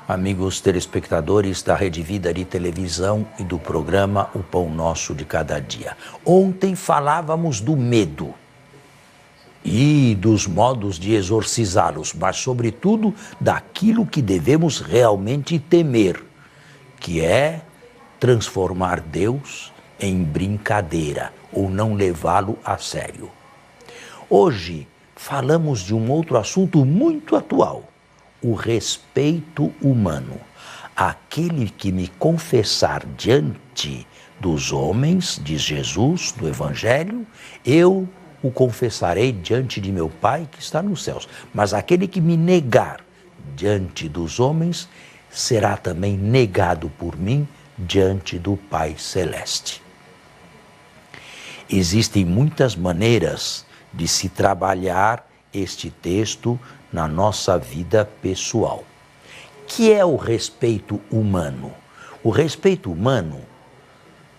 Amigos telespectadores da Rede Vida de televisão e do programa O Pão Nosso de Cada Dia. Ontem falávamos do medo e dos modos de exorcizá-los, mas sobretudo daquilo que devemos realmente temer, que é transformar Deus em brincadeira ou não levá-lo a sério. Hoje falamos de um outro assunto muito atual, o respeito humano. Aquele que me confessar diante dos homens, diz Jesus, do Evangelho, eu o confessarei diante de meu Pai que está nos céus. Mas aquele que me negar diante dos homens, será também negado por mim diante do Pai Celeste. Existem muitas maneiras de se trabalhar este texto na nossa vida pessoal. Que é o respeito humano? O respeito humano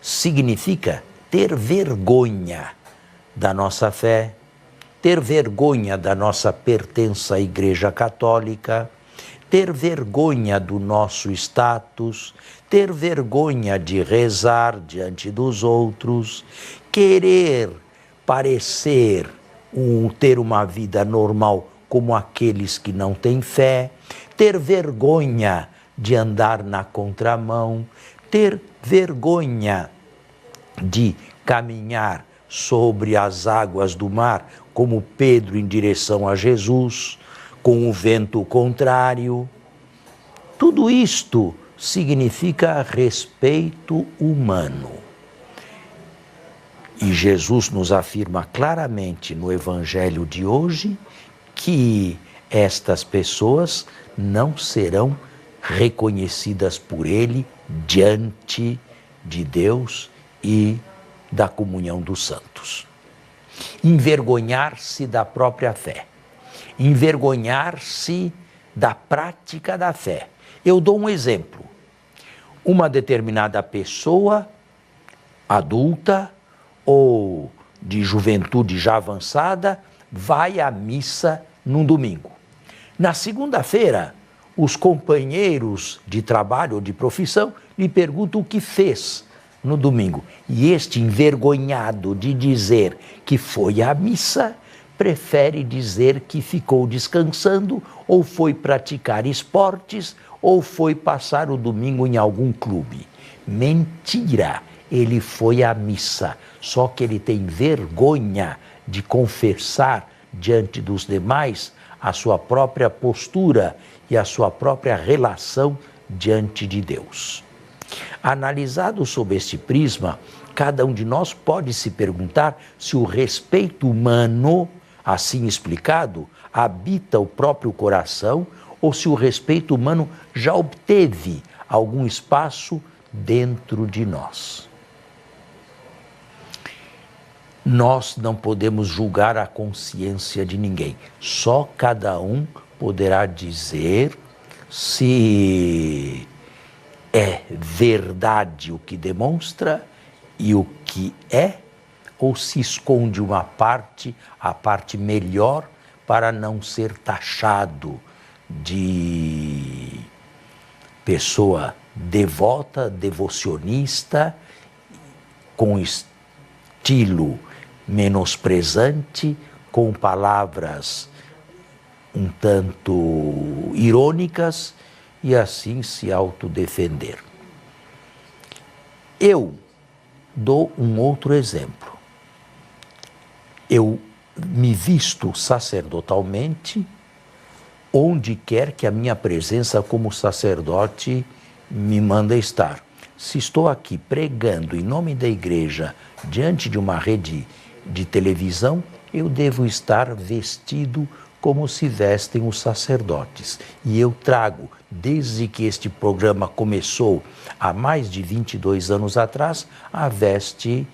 significa ter vergonha da nossa fé, ter vergonha da nossa pertença à Igreja Católica, ter vergonha do nosso status, ter vergonha de rezar diante dos outros, querer parecer ter uma vida normal como aqueles que não têm fé, ter vergonha de andar na contramão, ter vergonha de caminhar sobre as águas do mar, como Pedro em direção a Jesus, com o vento contrário. Tudo isto significa respeito humano. E Jesus nos afirma claramente no Evangelho de hoje que estas pessoas não serão reconhecidas por Ele diante de Deus e da comunhão dos santos. Envergonhar-se da própria fé, envergonhar-se da prática da fé. Eu dou um exemplo. Uma determinada pessoa adulta ou de juventude já avançada vai à missa num domingo. Na segunda-feira, os companheiros de trabalho ou de profissão lhe perguntam o que fez no domingo. E este, envergonhado de dizer que foi à missa, prefere dizer que ficou descansando, ou foi praticar esportes, ou foi passar o domingo em algum clube. Mentira! Ele foi à missa, só que ele tem vergonha de confessar diante dos demais a sua própria postura e a sua própria relação diante de Deus. Analisado sob este prisma, cada um de nós pode se perguntar se o respeito humano, assim explicado, habita o próprio coração ou se o respeito humano já obteve algum espaço dentro de nós. Nós não podemos julgar a consciência de ninguém. Só cada um poderá dizer se é verdade o que demonstra e o que é, ou se esconde uma parte, a parte melhor, para não ser taxado de pessoa devota, devocionista, com estilo menosprezante, com palavras um tanto irônicas e assim se autodefender. Eu dou um outro exemplo. Eu me visto sacerdotalmente onde quer que a minha presença como sacerdote me manda estar. Se estou aqui pregando em nome da igreja diante de uma rede de televisão, eu devo estar vestido como se vestem os sacerdotes. E eu trago, desde que este programa começou há mais de 22 anos atrás, a veste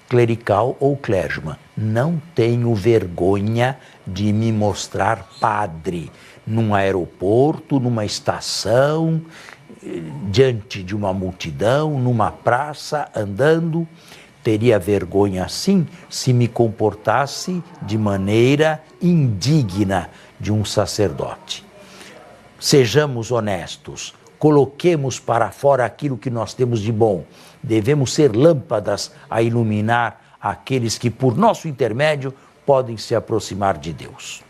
clerical ou clergyman. Não tenho vergonha de me mostrar padre num aeroporto, numa estação, diante de uma multidão, numa praça, andando. Teria vergonha, sim, se me comportasse de maneira indigna de um sacerdote. Sejamos honestos, coloquemos para fora aquilo que nós temos de bom. Devemos ser lâmpadas a iluminar aqueles que, por nosso intermédio, podem se aproximar de Deus.